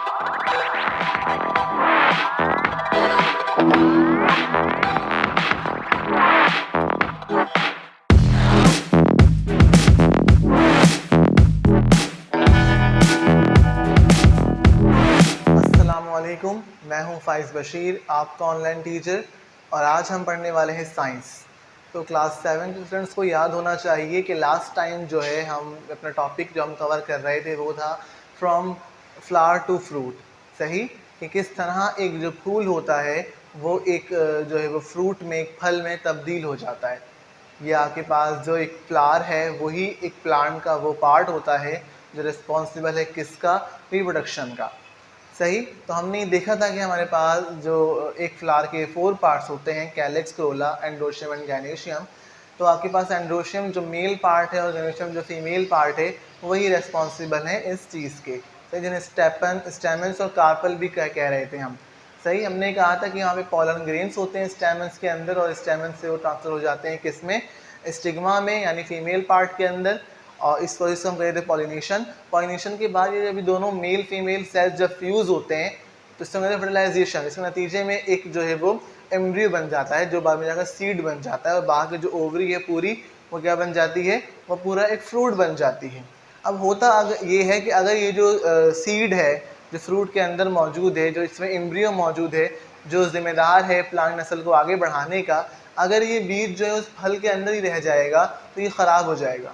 अस्सलामुअलैकुम, मैं हूं फ़ाइज़ बशीर, आपका ऑनलाइन टीचर, और आज हम पढ़ने वाले हैं साइंस। तो क्लास 7 के स्टूडेंट्स को याद होना चाहिए कि लास्ट टाइम जो है हम अपना टॉपिक जो हम कवर कर रहे थे वो था फ्रॉम फ्लावर टू फ्रूट। सही, कि किस तरह एक जो फूल होता है वो एक जो है वो फ्रूट में, एक फल में तब्दील हो जाता है। ये आपके पास जो एक फ्लावर है वही एक प्लांट का वो पार्ट होता है जो रिस्पॉन्सिबल है किसका, रिप्रोडक्शन का। सही, तो हमने देखा था कि हमारे पास जो एक फ्लावर के 4 पार्ट्स होते हैं, कैलिक्स, क्रोला, एंड्रोशियम एंड गैनेशियम। तो आपके पास एंड्रोशियम जो मेल पार्ट है और गैनेशियम जो फीमेल पार्ट है वही रिस्पॉन्सिबल है इस चीज़ के। सही, जिन्हें स्टेमेंस और कार्पल भी कह रहे थे हम। सही, हमने कहा था कि यहाँ पे पॉलन ग्रेन्स होते हैं स्टेमेंस के अंदर और स्टेमेंस से वो ट्रांसफर हो जाते हैं किसमें, स्टिग्मा में, यानी फीमेल पार्ट के अंदर। और इस वजह से हम कहते हैं पॉलिनेशन। पॉलिनेशन के बाद ये अभी दोनों मेल फीमेल सेल्स जब फ्यूज़ होते हैं तो इससे कहते हैं फर्टिलाइजेशन। इसके नतीजे में एक जो है वो एम्ब्रियो बन जाता है जो बाद में जाकर सीड बन जाता है, और बाहर की जो ओवरी है पूरी वो क्या बन जाती है, वो पूरा एक फ्रूट बन जाती है। अब होता अगर ये है कि अगर ये जो सीड है जो फ्रूट के अंदर मौजूद है, जो इसमें एम्ब्रियो मौजूद है, जो जिम्मेदार है प्लांट नस्ल को आगे बढ़ाने का, अगर ये बीज जो है उस फल के अंदर ही रह जाएगा तो ये ख़राब हो जाएगा।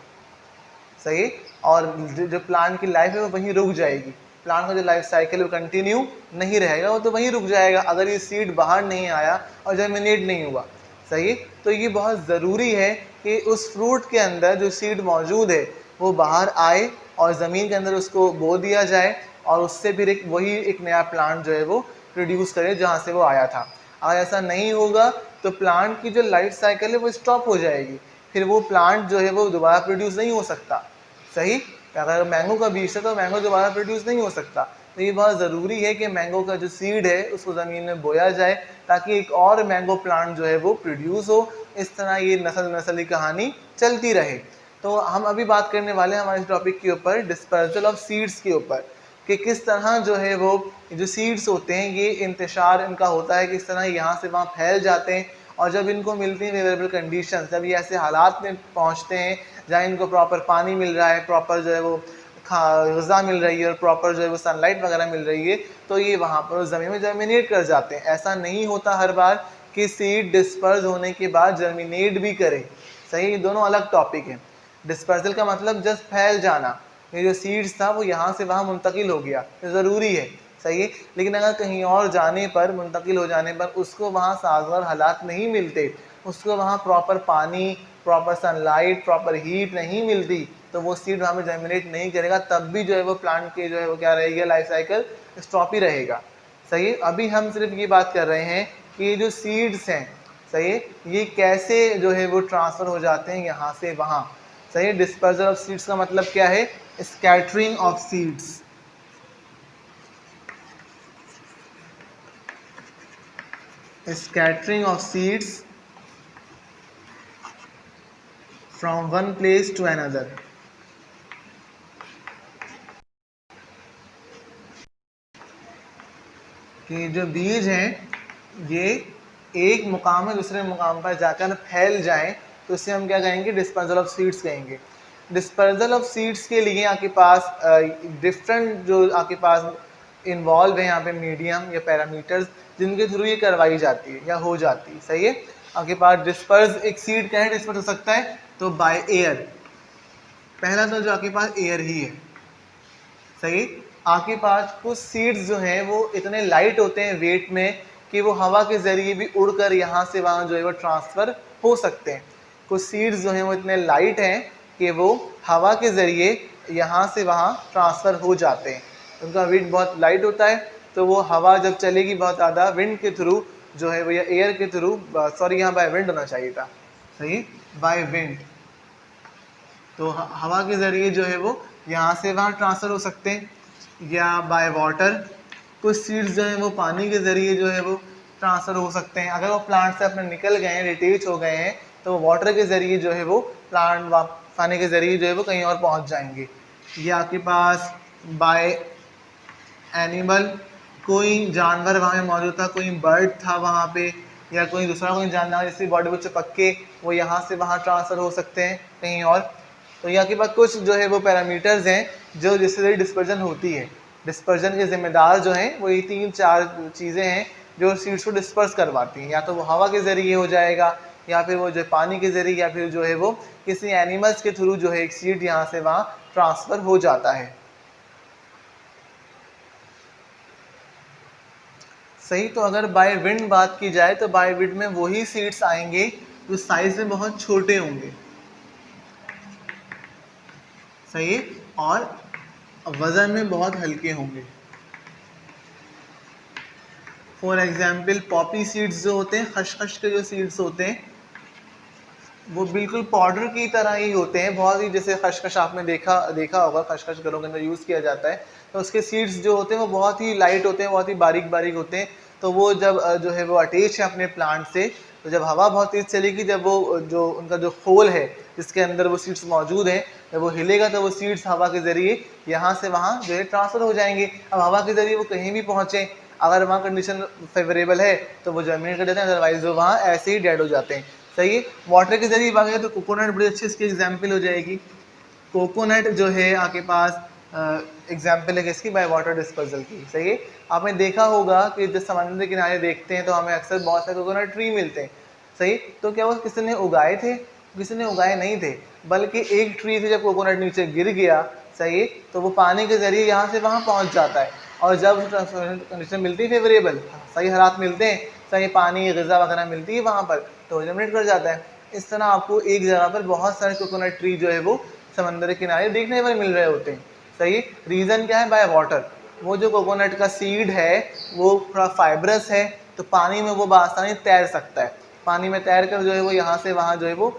सही, और जो प्लांट की लाइफ है वो वहीं रुक जाएगी। प्लांट का जो लाइफ साइकिल है वो कंटिन्यू नहीं रहेगा, वो तो वहीं रुक जाएगा अगर ये सीड बाहर नहीं आया और जर्मिनेट नहीं हुआ। सही, तो ये बहुत ज़रूरी है कि उस फ्रूट के अंदर जो सीड मौजूद है वो बाहर आए और ज़मीन के अंदर उसको बो दिया जाए और उससे फिर एक नया प्लांट जो है वो प्रोड्यूस करे जहाँ से वो आया था। अगर ऐसा नहीं होगा तो प्लांट की जो लाइफ साइकिल है वो स्टॉप हो जाएगी, फिर वो प्लांट जो है वो दोबारा प्रोड्यूस नहीं हो सकता। सही, अगर मैंगो का बीज है तो मैंगो दोबारा प्रोड्यूस नहीं हो सकता। तो ये बहुत ज़रूरी है कि मैंगो का जो सीड है उसको ज़मीन में बोया जाए ताकि एक और मैंगो प्लांट जो है वो प्रोड्यूस हो। इस तरह ये नस्ल नस्ल की कहानी चलती रहे। तो हम अभी बात करने वाले हैं हमारे इस टॉपिक के ऊपर, डिस्पर्सल ऑफ सीड्स के ऊपर, कि किस तरह जो है वो जो सीड्स होते हैं ये इंतशार इनका होता है, किस तरह यहाँ से वहाँ फैल जाते हैं, और जब इनको मिलती हैं फेवरेबल कंडीशन, जब ये ऐसे हालात में पहुँचते हैं जहाँ इनको प्रॉपर पानी मिल रहा है, प्रॉपर जो है वो ग़िज़ा मिल रही है और प्रॉपर जो है वो सनलाइट वगैरह मिल रही है, तो ये वहाँ पर ज़मीन में जर्मिनेट कर जाते हैं। ऐसा नहीं होता हर बार कि सीड डिस्पर्स होने के बाद जर्मिनेट भी करे। सही, ये दोनों अलग टॉपिक हैं। डिस्पर्सल का मतलब जस्ट फैल जाना, ये जो सीड्स था वो यहाँ से वहाँ मुंतकिल हो गया, ये ज़रूरी है। सही है, लेकिन अगर कहीं और जाने पर, मुंतकिल हो जाने पर उसको वहाँ साज़गार हालात नहीं मिलते, उसको वहाँ प्रॉपर पानी, प्रॉपर सनलाइट, प्रॉपर हीट नहीं मिलती, तो वो सीड वहाँ पे जर्मिनेट नहीं करेगा, तब भी जो है वो प्लांट के जो है वो क्या रहेगा, लाइफ साइकिल स्टॉप ही रहेगा। सही है, अभी हम सिर्फ ये बात कर रहे हैं कि ये जो सीड्स हैं, सही है, ये कैसे जो है वो ट्रांसफ़र हो जाते हैं यहाँ से वहाँ। सही है, डिस्पर्सल ऑफ सीड्स का मतलब क्या है, scattering of seeds. Scattering of seeds from one place to another. कि जो बीज हैं ये एक मुकाम में दूसरे मुकाम पर जाकर फैल जाएं तो इसे हम क्या कहेंगे, डिस्पर्सल ऑफ सीड्स कहेंगे। डिस्पर्सल ऑफ सीड्स के लिए आपके पास डिफरेंट जो आपके पास इन्वॉल्व है यहाँ पे मीडियम या पैरामीटर्स जिनके थ्रू ये करवाई जाती है या हो जाती है। सही है, आपके पास डिस्पर्स एक सीड क्या है, डिस्पर्स हो सकता है तो बाय एयर। पहला तो जो आपके पास एयर ही है। सही, आपके पास कुछ सीड्स जो हैं वो इतने लाइट होते हैं वेट में कि वो हवा के ज़रिए भी उड़कर यहाँ से वहाँ जो है वो ट्रांसफ़र हो सकते हैं। कुछ सीड्स जो हैं वो इतने लाइट हैं कि वो हवा के ज़रिए यहाँ से वहाँ ट्रांसफ़र हो जाते हैं। उनका वेट बहुत लाइट होता है, तो वो हवा जब चलेगी बहुत ज़्यादा विंड के थ्रू जो है वो, या एयर के थ्रू, सॉरी यहाँ बाय विंड होना चाहिए था। सही, बाय विंड, तो हवा के ज़रिए जो है वो यहाँ से वहाँ ट्रांसफ़र हो सकते हैं, या बाय वाटर। कुछ सीड्स जो हैं वो पानी के ज़रिए जो है वो ट्रांसफ़र हो सकते हैं। अगर वो प्लांट से अपने निकल गए हैं, डिटेच हो गए हैं, तो वाटर के ज़रिए जो है वो प्लांट पानी के ज़रिए जो है वो कहीं और पहुँच जाएंगे। ये आपके पास बाय एनिमल, कोई जानवर वहाँ पे मौजूद था, कोई बर्ड था वहाँ पे, या कोई दूसरा कोई जानवर जिसकी बॉडी को चिपक के वो यहाँ से वहाँ ट्रांसफ़र हो सकते हैं कहीं और। तो यहाँ के बाद कुछ जो है वो पैरामीटर्स हैं जो जिससे डिस्पर्जन होती है। डिस्पर्जन के जिम्मेदार जो हैं वो ये 3-4 चीज़ें हैं जो सीड्स को डिस्पर्स करवाती हैं। या तो वो हवा के ज़रिए हो जाएगा, या फिर वो जो पानी के ज़रिए, या फिर जो है वो किसी एनिमल्स के थ्रू जो है एक सीड यहाँ से वहाँ ट्रांसफ़र हो जाता है। सही। तो अगर बाय विंड बात की जाए तो बाय विंड में वही सीड्स आएंगे जो साइज में बहुत छोटे होंगे, सही, और वजन में बहुत हल्के होंगे। फॉर एग्जाम्पल पॉपी सीड्स जो होते हैं, खसखस के जो सीड्स होते हैं वो बिल्कुल पाउडर की तरह ही होते हैं, बहुत ही, जैसे खसखस आपने देखा होगा, खसखस घरों के अंदर यूज़ किया जाता है। तो उसके सीड्स जो होते हैं वो बहुत ही लाइट होते हैं, बहुत ही बारीक बारीक होते हैं। तो वो जब जो है वो अटैच है अपने प्लांट से, तो जब हवा बहुत तेज़ चलेगी, जब वो जो उनका जो खोल है जिसके अंदर वो सीड्स मौजूद हैं, जब वो हिलेगा तो वो सीड्स हवा के ज़रिए यहाँ से वहाँ जो है ट्रांसफ़र हो जाएंगे। अब हवा के ज़रिए वो कहीं भी पहुँचें, अगर वहाँ कंडीशन फेवरेबल है तो वो जर्मिनेट कर देते हैं, अदरवाइज वो वहाँ ऐसे ही डेड हो जाते हैं। सही है। वाटर के जरिए बात करें तो कोकोनट बड़ी अच्छी इसकी एग्जाम्पल हो जाएगी। कोकोनट जो है आपके पास एग्जाम्पल है किसकी, बाय वाटर डिस्पर्सल की। सही है। आपने देखा होगा कि जब समुद्र के किनारे देखते हैं तो हमें अक्सर बहुत सारे कोकोनट ट्री मिलते हैं। सही। तो क्या वो किसी ने उगाए थे? किसी ने उगाए नहीं थे, बल्कि एक ट्री से जब कोकोनट नीचे गिर गया, सही है, तो वो पानी के जरिए यहाँ से वहाँ पहुँच जाता है। और जब कंडीशन मिलती है फेवरेबल, सही हालात मिलते हैं, सही पानी ग़िज़ा वगैरह मिलती है वहाँ पर, तो जर्मिनेट कर जाता है। इस तरह आपको एक जगह पर बहुत सारे कोकोनट ट्री जो है वो समंदर के किनारे देखने पर मिल रहे होते हैं। सही। रीज़न क्या है? By water. वो जो कोकोनट का सीड है वो थोड़ा फाइब्रस है, तो पानी में वो आसानी तैर सकता है। पानी में तैर कर जो है वो यहाँ से वहाँ जो है वो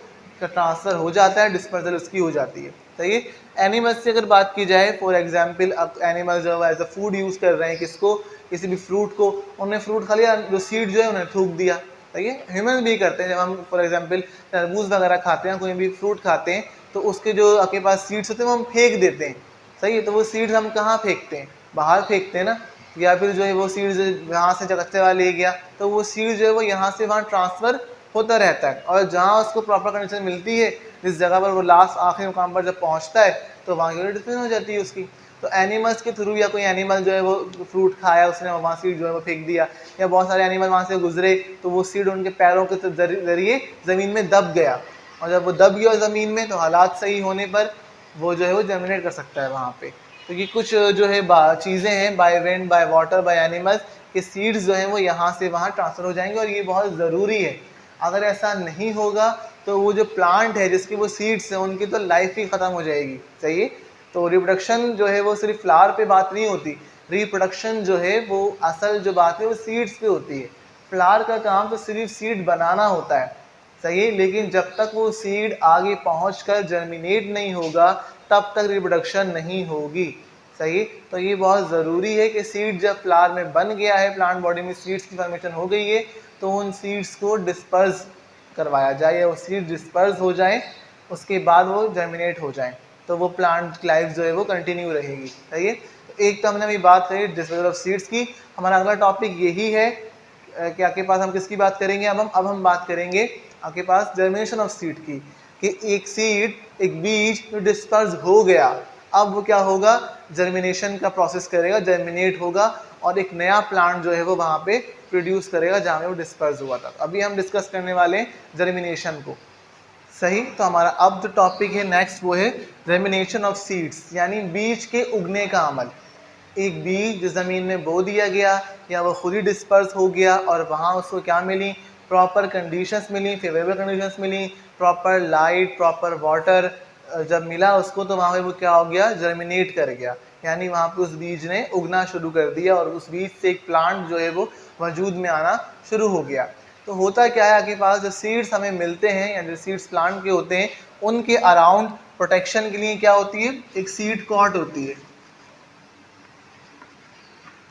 ट्रांसफ़र हो जाता है, डिस्पर्सल उसकी हो जाती है। सही है। एनिमल्स की अगर बात की जाए, फॉर एग्जाम्पल अब एनिमल जो है एज अ फूड यूज़ कर रहे हैं किसको, किसी भी फ्रूट को, उन्हें फ्रूट खा लिया, जो सीड जो है उन्हें थूक दिया। सही है। ह्यूमन भी करते हैं, जब हम फॉर एग्जाम्पल तरबूज वगैरह खाते हैं, कोई भी फ्रूट खाते हैं, तो उसके जो आपके पास सीड्स होते हैं वो हम फेंक देते हैं। सही है। तो वो सीड्स हम कहाँ फेंकते हैं? बाहर फेंकते हैं ना। या फिर जो है वो सीड्स यहाँ से कच्चे वाला ले गया, तो वो सीड जो है वो यहाँ से वहाँ ट्रांसफ़र होता रहता है, और जहाँ उसको प्रॉपर कंडीशन मिलती है, जिस जगह पर वो लास्ट आखिरी मुकाम पर जब पहुँचता है, तो वहाँ की डिस्पोजल हो जाती है उसकी। तो एनिमल्स के थ्रू, या कोई एनिमल जो है वो फ्रूट खाया, उसने वहाँ सीड जो है वो फेंक दिया, या बहुत सारे एनिमल वहाँ से गुजरे तो वो सीड उनके पैरों के जरिए ज़मीन में दब गया, और जब वो दब गया ज़मीन में तो हालात सही होने पर वो जो है वो जर्मिनेट कर सकता है वहाँ पे। तो ये कुछ जो है चीज़ें हैं, by wind, by water, by animals के सीड्स जो हैं वो यहाँ से वहाँ ट्रांसफ़र हो जाएंगे, और ये बहुत ज़रूरी है। अगर ऐसा नहीं होगा तो वो जो प्लांट है जिसकी वो सीड्स हैं उनकी तो लाइफ ही ख़त्म हो जाएगी। सही है। तो रिप्रोडक्शन जो है वो सिर्फ फ्लावर पे बात नहीं होती, रिप्रोडक्शन जो है वो असल जो बात है वो सीड्स पे होती है। फ्लावर का काम तो सिर्फ सीड बनाना होता है, सही है, लेकिन जब तक वो सीड आगे पहुंचकर जर्मिनेट नहीं होगा तब तक रिप्रोडक्शन नहीं होगी। सही। तो ये बहुत ज़रूरी है कि सीड जब फ्लावर में बन गया है, प्लांट बॉडी में सीड्स की फॉर्मेशन हो गई है, तो उन सीड्स को डिस्पर्स करवाया जाए, या वो सीड डिस्पर्स हो जाए, उसके बाद वो जर्मिनेट हो जाए, तो वो प्लांट की लाइफ जो है वो कंटिन्यू रहेगी। सही है। तो एक तो हमने अभी बात करी डिस्पर्सल ऑफ सीड्स की। हमारा अगला टॉपिक यही है कि आपके पास हम किसकी बात करेंगे, अब हम बात करेंगे आपके पास जर्मिनेशन ऑफ सीड की, कि एक सीड, एक बीज जो डिस्पर्स हो गया, अब वो क्या होगा, जर्मिनेशन का प्रोसेस करेगा, जर्मिनेट होगा, और एक नया प्लांट जो है वो वहाँ पे प्रोड्यूस करेगा जहाँ पे वो डिस्पर्स हुआ था। अभी हम डिस्कस करने वाले हैं जर्मिनेशन को। सही। तो हमारा अब जो टॉपिक है नेक्स्ट वो है जर्मिनेशन ऑफ सीड्स, यानी बीज के उगने का अमल। एक बीज जो ज़मीन में बो दिया गया, या वो खुद ही डिस्पर्स हो गया, और वहाँ उसको क्या मिली, प्रॉपर कंडीशंस मिली, फेवरेबल कंडीशंस मिली, प्रॉपर लाइट, प्रॉपर वाटर जब मिला उसको, तो वहाँ पे वो क्या हो गया, जर्मिनेट कर गया, यानी वहाँ पे उस बीज ने उगना शुरू कर दिया, और उस बीज से एक प्लांट जो है वो वजूद में आना शुरू हो गया। तो होता क्या है, आपके पास जो सीड्स हमें मिलते हैं, या जो सीड्स प्लांट के होते हैं, उनके अराउंड प्रोटेक्शन के लिए क्या होती है, एक सीड कॉट होती है।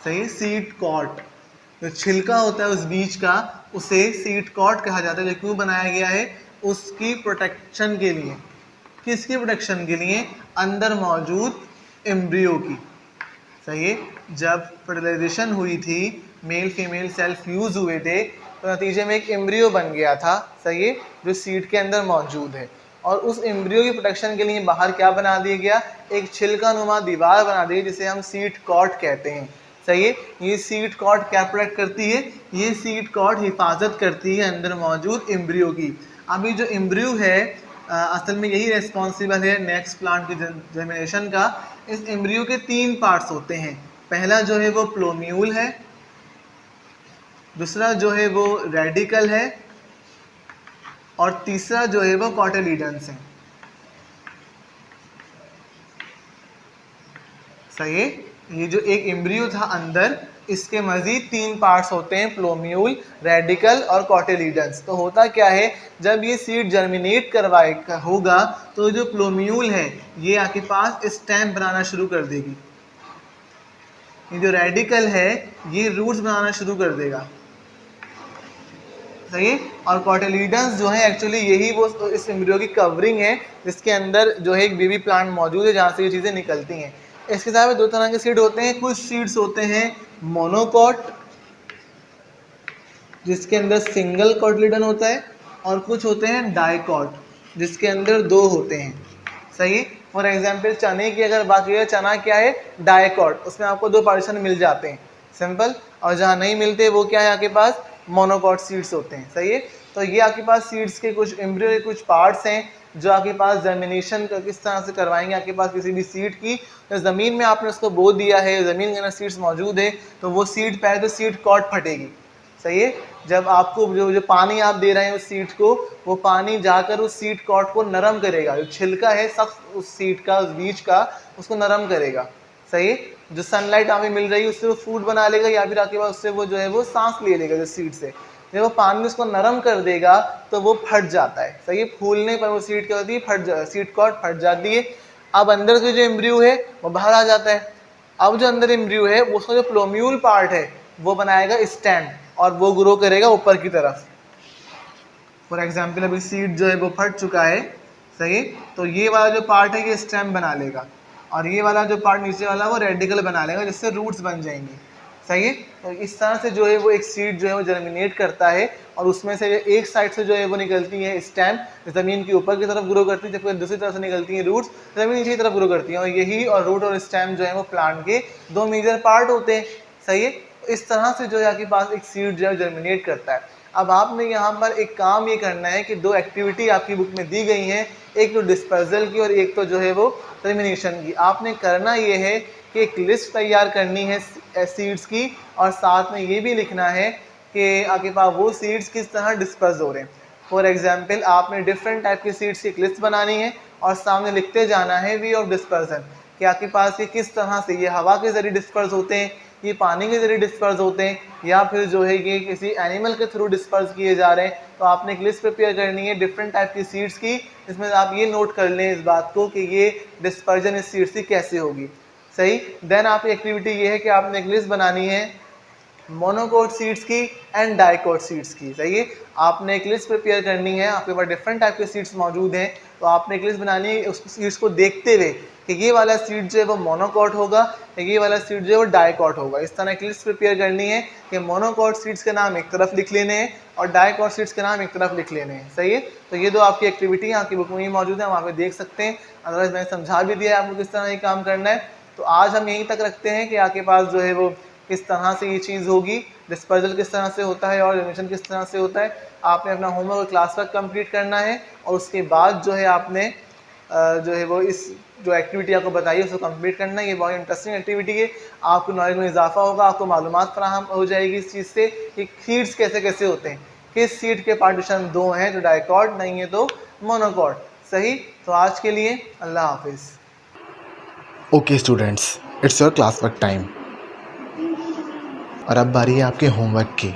सही। सीड कॉट, जो छिलका होता है उस बीज का, उसे सीड कॉट कहा जाता है। जो क्यों बनाया गया है, उसकी प्रोटेक्शन के लिए। किसकी प्रोटेक्शन के लिए, अंदर मौजूद एम्ब्रियो की। सही है। जब फर्टिलाइजेशन हुई थी, मेल फीमेल सेल फ्यूज हुए थे, तो नतीजे में एक एम्ब्रियो बन गया था, सही है, जो सीड के अंदर मौजूद है। और उस एम्ब्रियो की प्रोटेक्शन के लिए बाहर क्या बना दिया गया, एक छिलका नुमा दीवार बना दी जिसे हम सीड कॉट कहते हैं, सही है। ये सीड कॉट क्या प्रोटेक्ट करती है, ये सीड कॉट हिफाजत करती है अंदर मौजूद एम्ब्रियो की। अभी जो एम्ब्रियो है असल में यही रेस्पॉन्सिबल है नेक्स्ट प्लांट की जर्मिनेशन का। इस एम्ब्रियो के 3 पार्ट्स होते हैं। पहला जो है वो प्लोम्यूल है, दूसरा जो है वो रेडिकल है, और तीसरा जो है वो कॉटिलीडन्स है, सही है। ये जो एक एम्ब्रियो था अंदर, इसके मजीद 3 पार्ट्स होते हैं, प्लोम्यूल, रेडिकल और कॉटिलीडन्स। तो होता क्या है, जब ये सीड जर्मिनेट करवाए होगा तो जो प्लोम्यूल है ये आपके पास स्टेम बनाना शुरू कर देगी, ये जो रेडिकल है ये रूट्स बनाना शुरू कर देगा, सही है। और कॉटिलीडन्स जो है एक्चुअली यही वो इस एम्ब्रियो की कवरिंग है जिसके अंदर जो है एक बेबी प्लांट मौजूद है जहाँ से ये चीज़ें निकलती हैं। इसके साथ में 2 तरह के सीड होते हैं। कुछ सीड्स होते हैं मोनोकॉट जिसके अंदर सिंगल कॉटिलीडन होता है, और कुछ होते हैं डाइकॉट जिसके अंदर 2 होते हैं, सही है। फॉर एग्जाम्पल चने की अगर बात की जाए, चना क्या है, डाइकॉट, उसमें आपको 2 पार्टीशन मिल जाते हैं, सिंपल। और जहाँ नहीं मिलते वो क्या है, आपके पास मोनोकॉट सीड्स होते हैं, सही है। तो ये आपके पास सीड्स के कुछ एम्ब्रियो के कुछ पार्ट्स हैं जो आपके पास जर्मिनेशन किस तरह से करवाएंगे आपके पास किसी भी सीड की। तो ज़मीन में आपने उसको बो दिया है, ज़मीन के अंदर सीड्स मौजूद है, तो वो सीड पहले तो सीड कॉट फटेगी, सही है। जब आपको जो पानी आप दे रहे हैं उस सीड को, वो पानी जाकर उस सीड कॉट को नरम करेगा, जो छिलका है सख्त उस सीड का, उस बीज का, उसको नरम करेगा, सही है। जो सनलाइट हमें मिल रही है उससे वो फूड बना लेगा, या फिर आपके पास उससे वो जो है वो सांस ले लेगा जो सीड से। जब वो पानी उसको नरम कर देगा तो वो फट जाता है, सही है। फूलने पर वो सीड क्या होती है, सीड कॉट फट जाती है। अब अंदर से जो एम्ब्रियो है वो बाहर आ जाता है। अब जो अंदर एम्ब्रियो है उसका जो प्लोम्यूल पार्ट है वो बनाएगा स्टैंड, और वो ग्रो करेगा ऊपर की तरफ। फॉर एग्जाम्पल अभी सीड जो है वो फट चुका है, सही है, तो ये वाला जो पार्ट है ये स्टेम बना लेगा, और ये वाला जो पार्ट नीचे वाला वो रेडिकल बना लेगा, जिससे रूट्स बन जाएंगी, सही है। तो इस तरह से जो है वो एक सीड जो है वो जर्मिनेट करता है, और उसमें से एक साइड से जो है वो निकलती है स्टेम, ज़मीन के ऊपर की तरफ ग्रो करती है, जबकि दूसरी तरफ से निकलती है रूट्स, ज़मीन नीचे की तरफ ग्रो करती है। और यही और रूट और स्टेम जो है वो प्लांट के 2 मेजर पार्ट होते हैं, सही है। इस तरह से जो है आपके पास एक सीड जो है जर्मिनेट करता है। अब आपने यहाँ पर एक काम ये करना है कि 2 एक्टिविटी आपकी बुक में दी गई हैं, एक तो डिस्पर्जल की और एक तो जो है वो टर्मिनेशन की। आपने करना ये है कि एक लिस्ट तैयार करनी है सीड्स की, और साथ में ये भी लिखना है कि आपके पास वो सीड्स किस तरह डिस्पर्स हो रहे हैं। फॉर एग्जाम्पल आपने डिफरेंट टाइप की सीड्स की एक लिस्ट बनानी है, और सामने लिखते जाना है वे ऑफ डिस्पर्सन, कि आपके पास ये किस तरह से, ये हवा के ज़रिए डिस्पर्स होते हैं, ये पानी के ज़रिए डिस्पर्स होते हैं, या फिर जो है ये किसी एनिमल के थ्रू डिस्पर्स किए जा रहे हैं। तो आपने एक लिस्ट प्रिपेयर करनी है डिफरेंट टाइप की सीड्स की, जिसमें आप ये नोट कर लें इस बात को कि ये डिस्पर्जन इस सीड्स की कैसे होगी, सही। देन आपकी एक्टिविटी ये है कि आपने एक लिस्ट बनानी है मोनोकोट सीड्स की एंड डाइकोट सीड्स की, सही है। आपने एक लिस्ट प्रिपेयर करनी है, आपके पास डिफरेंट टाइप के सीड्स मौजूद हैं, तो आपने एक लिस्ट बनानी है उस सीड्स को देखते हुए कि ये वाला सीड जो है वो मोनोकोट होगा, ये वाला सीड जो है वो डाइकोट होगा। इस तरह एक लिस्ट प्रिपेयर करनी है कि मोनोकोट सीड्स के नाम एक तरफ लिख लेने हैं और डाइकोट सीड्स के नाम एक तरफ लिख लेने हैं, सही है। तो ये 2 आपकी एक्टिविटी हैं, आपकी बुक में ही मौजूद है, वहाँ पे देख सकते हैं। अदरवाइज मैंने समझा भी दिया है आपको किस तरह ये काम करना है। तो आज हम यहीं तक रखते हैं कि आपके पास जो है वो किस तरह से ये चीज़ होगी, डिस्पर्जल किस तरह से होता है और एडमिशन किस तरह से होता है। आपने अपना होमवर्क और क्लास वर्क कंप्लीट करना है, और उसके बाद जो है आपने जो है वो इस जो एक्टिविटी आपको बताई है उसको कंप्लीट करना है। ये बहुत इंटरेस्टिंग एक्टिविटी है, आपको नॉलेज में इजाफा होगा, आपको मालूमात फराहम हो जाएगी इस चीज़ से कि सीड्स कैसे कैसे होते हैं, किस सीड के पार्टीशन 2 हैं, तो डाइकॉट नहीं है तो मोनोकॉट, सही। तो आज के लिए अल्लाह हाफिज़। Okay students, it's your class work time. और अब बारी है आपके होमवर्क की।